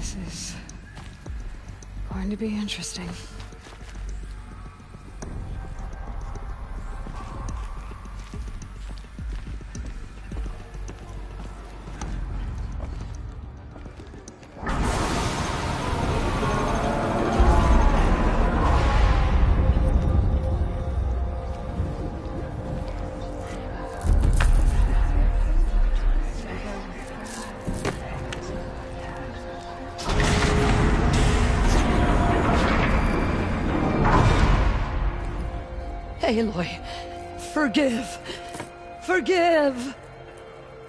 This is going to be interesting. Aloy, forgive! Forgive!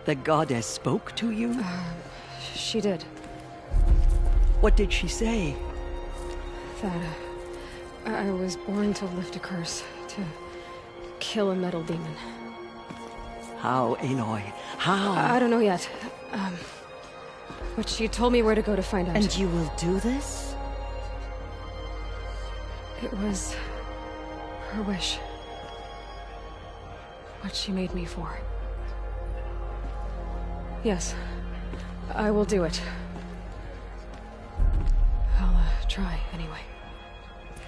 The goddess spoke to you? She did. What did she say? That I was born to lift a curse, to kill a metal demon. How, Aloy? How? I don't know yet. But she told me where to go to find out. And you will do this? It was her wish. What she made me for. Yes, I will do it. I'll try anyway.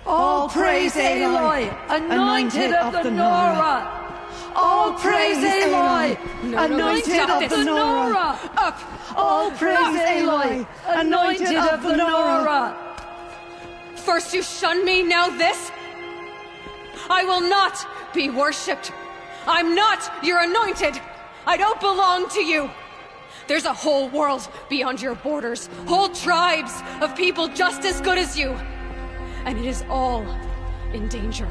All praise Aloy, anointed of the Nora! All praise Aloy, anointed of the Nora! Up! All praise Aloy, anointed of the Nora! First you shun me, now this? I will not be worshipped. I'm not your anointed. I don't belong to you. There's a whole world beyond your borders, whole tribes of people just as good as you. And it is all in danger.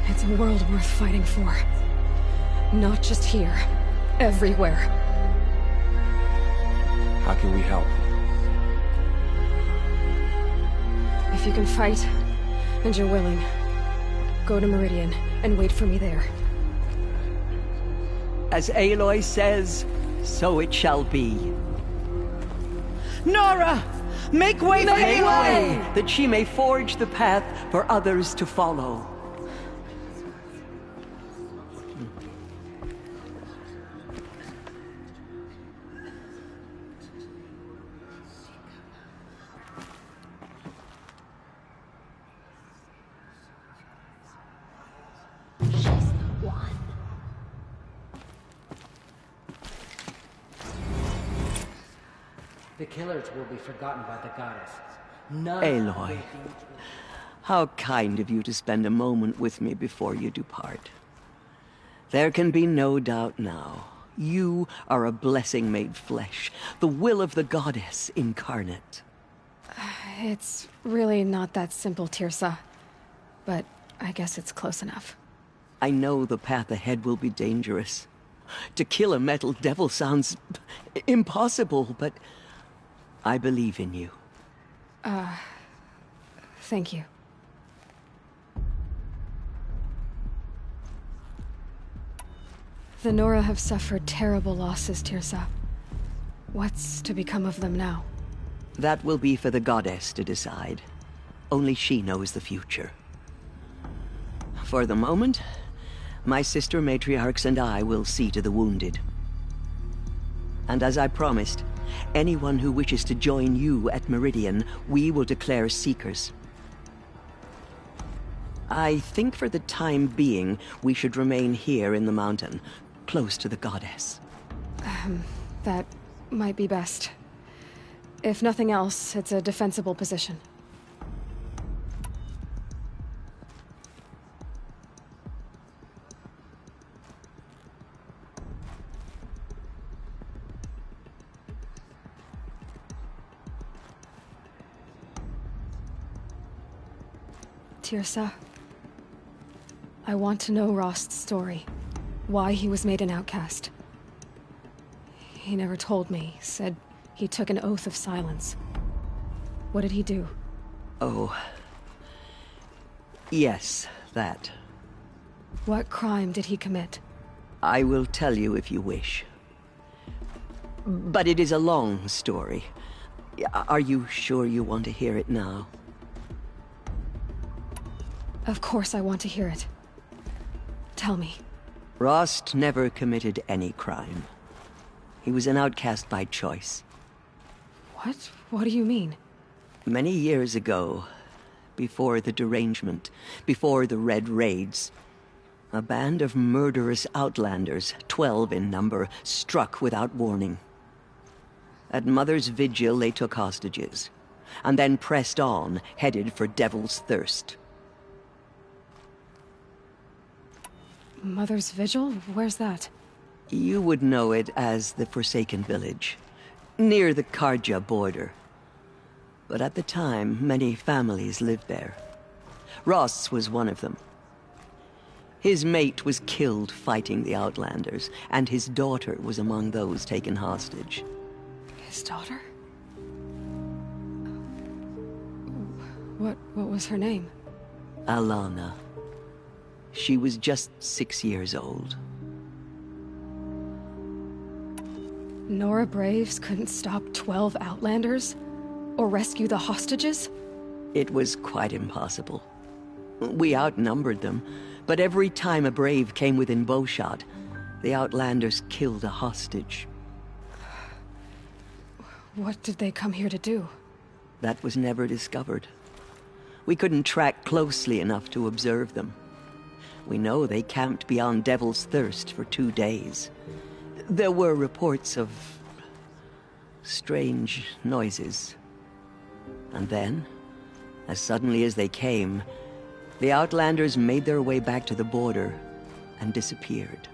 It's a world worth fighting for. Not just here, everywhere. How can we help? If you can fight, and you're willing, go to Meridian and wait for me there. As Aloy says, so it shall be. Nora! Make way for Aloy! That she may forge the path for others to follow. The killers will be forgotten by the goddess. Aloy, how kind of you to spend a moment with me before you depart. There can be no doubt now. You are a blessing made flesh, the will of the goddess incarnate. It's really not that simple, Tirsa. But I guess it's close enough. I know the path ahead will be dangerous. To kill a metal devil sounds impossible, but I believe in you. Thank you. The Nora have suffered terrible losses, Tirsa. What's to become of them now? That will be for the goddess to decide. Only she knows the future. For the moment, my sister matriarchs and I will see to the wounded. And as I promised, anyone who wishes to join you at Meridian, we will declare seekers. I think for the time being, we should remain here in the mountain, close to the goddess. That might be best. If nothing else, it's a defensible position. Tirsa, I want to know Rost's story. Why he was made an outcast. He never told me, said he took an oath of silence. What did he do? Oh. Yes, that. What crime did he commit? I will tell you if you wish. But it is a long story. Are you sure you want to hear it now? Of course I want to hear it. Tell me. Rost never committed any crime. He was an outcast by choice. What? What do you mean? Many years ago, before the derangement, before the Red Raids, a band of murderous outlanders, 12 in number, struck without warning. At Mother's Vigil, they took hostages, and then pressed on, headed for Devil's Thirst. Mother's Vigil? Where's that? You would know it as the Forsaken Village, near the Karja border. But at the time, many families lived there. Ross was one of them. His mate was killed fighting the Outlanders, and his daughter was among those taken hostage. His daughter? What was her name? Alana. She was just 6 years old. Nora Braves couldn't stop 12 Outlanders? Or rescue the hostages? It was quite impossible. We outnumbered them, but every time a Brave came within bowshot, the Outlanders killed a hostage. What did they come here to do? That was never discovered. We couldn't track closely enough to observe them. We know they camped beyond Devil's Thirst for 2 days. There were reports of strange noises. And then, as suddenly as they came, the Outlanders made their way back to the border and disappeared.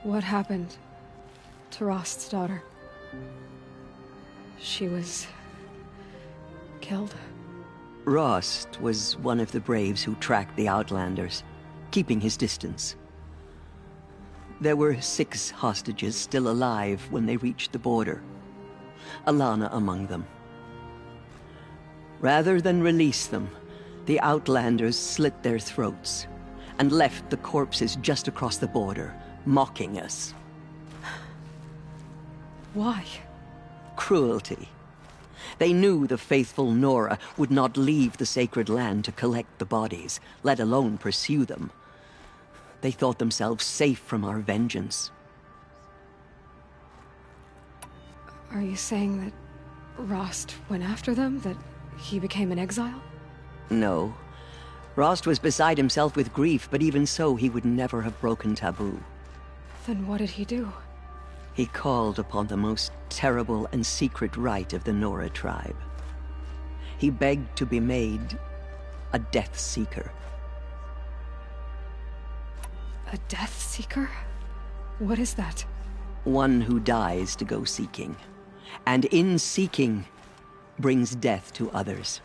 What happened to Rost's daughter? She was killed? Rost was one of the Braves who tracked the Outlanders, keeping his distance. There were 6 hostages still alive when they reached the border. Alana among them. Rather than release them, the Outlanders slit their throats and left the corpses just across the border, mocking us. Why? Cruelty. They knew the faithful Nora would not leave the sacred land to collect the bodies, let alone pursue them. They thought themselves safe from our vengeance. Are you saying that Rost went after them? That he became an exile? No. Rost was beside himself with grief, but even so, he would never have broken taboo. Then what did he do? He called upon the most terrible and secret rite of the Nora tribe. He begged to be made a Death Seeker. A Death Seeker? What is that? One who dies to go seeking, and in seeking, brings death to others.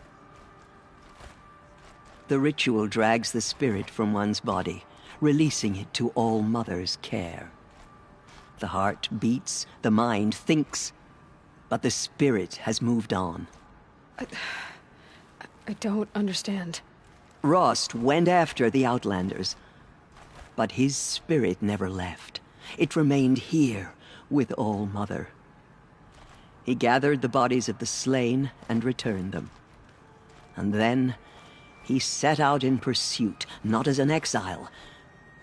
The ritual drags the spirit from one's body, releasing it to All Mother's care. The heart beats, the mind thinks, but the spirit has moved on. I don't understand. Rost went after the Outlanders, but his spirit never left. It remained here with All Mother. He gathered the bodies of the slain and returned them. And then he set out in pursuit, not as an exile,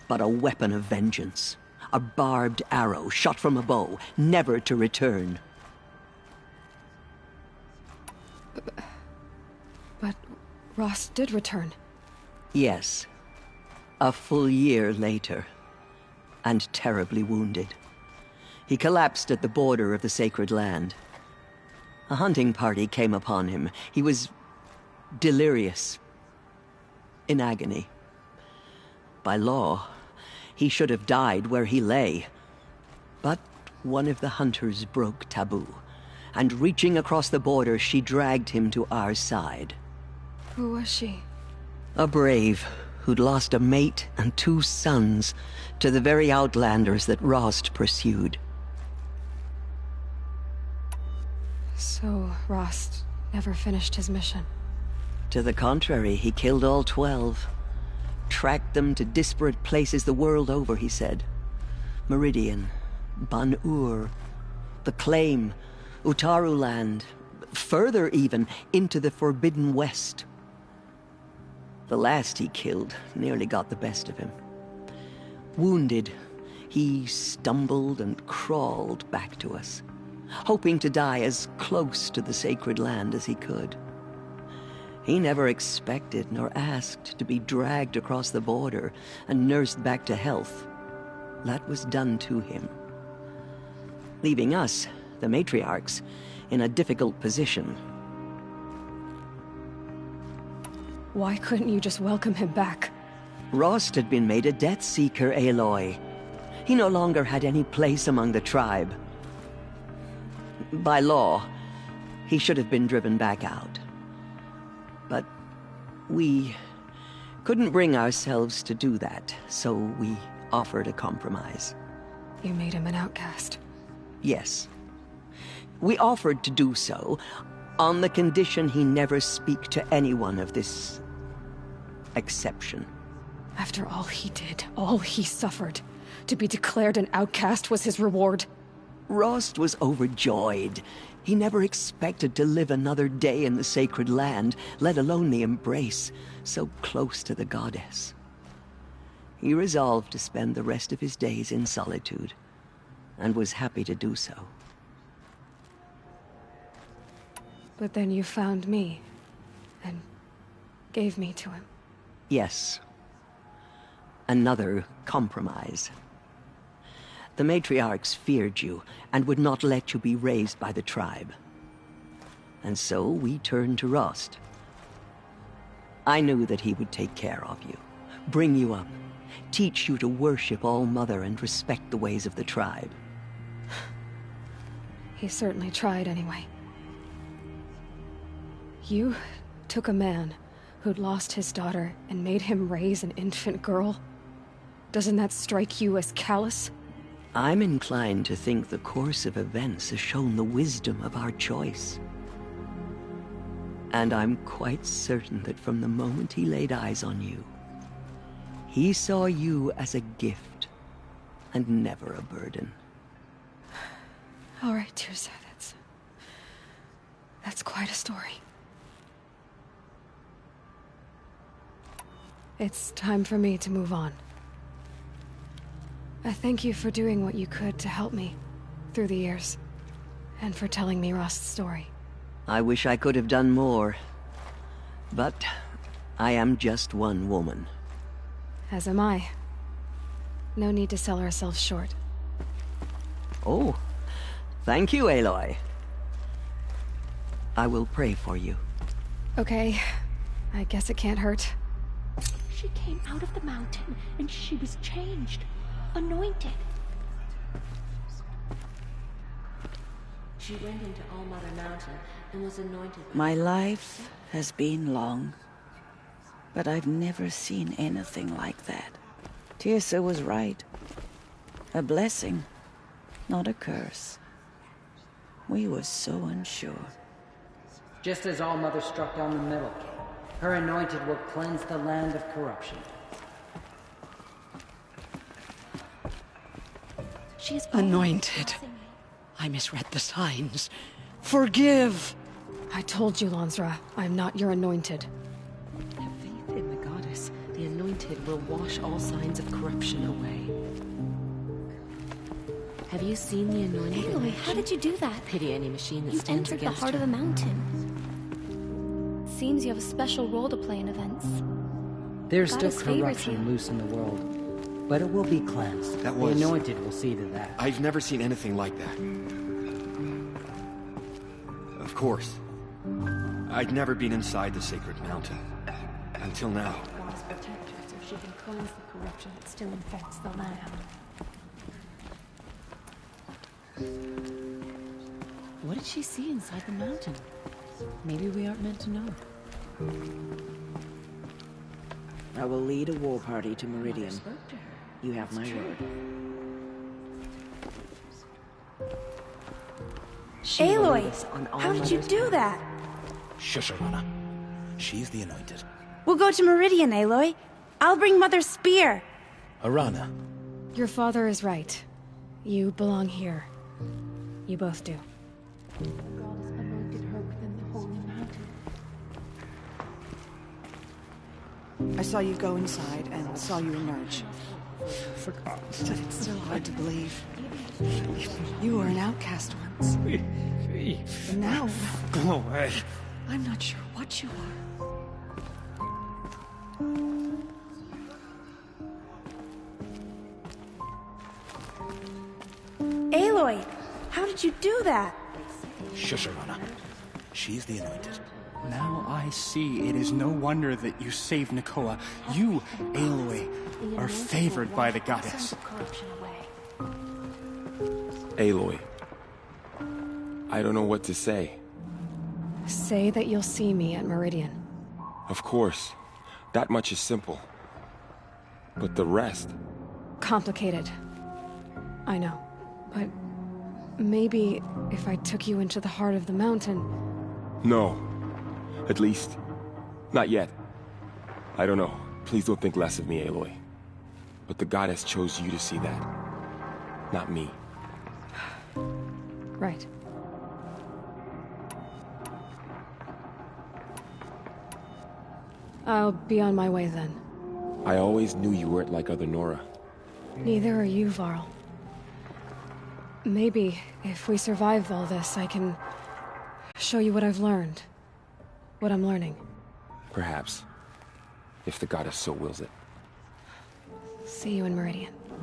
but a weapon of vengeance. A barbed arrow shot from a bow, never to return. But Rost did return. Yes. A full year later. And terribly wounded. He collapsed at the border of the sacred land. A hunting party came upon him. He was delirious. In agony. By law, he should have died where he lay. But one of the hunters broke taboo, and reaching across the border, she dragged him to our side. Who was she? A brave who'd lost a mate and 2 sons to the very Outlanders that Rost pursued. So Rost never finished his mission? To the contrary, he killed all 12. Tracked them to disparate places the world over, he said. Meridian, Ban-Ur, the Claim, Utaru Land, further even, into the Forbidden West. The last he killed nearly got the best of him. Wounded, he stumbled and crawled back to us, hoping to die as close to the sacred land as he could. He never expected nor asked to be dragged across the border and nursed back to health. That was done to him, leaving us, the matriarchs, in a difficult position. Why couldn't you just welcome him back? Rost had been made a Death Seeker, Aloy. He no longer had any place among the tribe. By law, he should have been driven back out. But we couldn't bring ourselves to do that, so we offered a compromise. You made him an outcast. Yes. We offered to do so on the condition he never speak to anyone of this exception. After all he did, all he suffered, to be declared an outcast was his reward. Rost was overjoyed. He never expected to live another day in the sacred land, let alone the embrace, so close to the goddess. He resolved to spend the rest of his days in solitude, and was happy to do so. But then you found me, and gave me to him. Yes. Another compromise. The matriarchs feared you, and would not let you be raised by the tribe. And so we turned to Rost. I knew that he would take care of you, bring you up, teach you to worship All-Mother and respect the ways of the tribe. He certainly tried anyway. You took a man who'd lost his daughter and made him raise an infant girl? Doesn't that strike you as callous? I'm inclined to think the course of events has shown the wisdom of our choice. And I'm quite certain that from the moment he laid eyes on you, he saw you as a gift, and never a burden. All right, Tirza, that's quite a story. It's time for me to move on. I thank you for doing what you could to help me through the years, and for telling me Rost's story. I wish I could have done more, but I am just one woman. As am I. No need to sell ourselves short. Oh, thank you, Aloy. I will pray for you. Okay, I guess it can't hurt. She came out of the mountain, and she was changed. Anointed. She went into All-Mother Mountain and was anointed by... My life has been long, but I've never seen anything like that. Tirza was right. A blessing, not a curse. We were so unsure. Just as All-Mother struck down the middle, her anointed will cleanse the land of corruption. She is Anointed. I misread the signs. Forgive! I told you, Lansra, I'm not your anointed. Have faith in the goddess. The anointed will wash all signs of corruption away. Have you seen the anointed? Aloy, how did you do that? Pity any machine that You stands entered the against heart her. of the mountain. Seems you have a special role to play in events. There's still Goddess favors corruption you. loose in the world, but it will be cleansed. That was- The anointed will see to that. I've never seen anything like that. Of course. I'd never been inside the sacred mountain. Until now. Goddess protect her so she can cleanse the corruption that still infects the land. What did she see inside the mountain? Maybe we aren't meant to know. I will lead a war party to Meridian. Spoke to her. You have my word. Aloy, how did you do that? Shush, Arana. She's the anointed. We'll go to Meridian, Aloy. I'll bring Mother's spear. Arana. Your father is right. You belong here. You both do. The goddess anointed her within the holy mountain. I saw you go inside and saw you emerge. Forgot. But it's still hard to believe. You were an outcast once. And now, Go away. I'm not sure what you are. Aloy, how did you do that? Shush her, Nora. She's the anointed. Now I see it is no wonder that you saved Nakoa. You, Aloy, are favored by the goddess. Aloy. I don't know what to say. Say that you'll see me at Meridian. Of course. That much is simple. But the rest... Complicated. I know. But maybe if I took you into the heart of the mountain... No. At least, not yet. I don't know. Please don't think less of me, Aloy. But the goddess chose you to see that. Not me. Right. I'll be on my way then. I always knew you weren't like other Nora. Neither are you, Varl. Maybe, if we survive all this, I can... show you what I've learned. What I'm learning. Perhaps. If the goddess so wills it. See you in Meridian.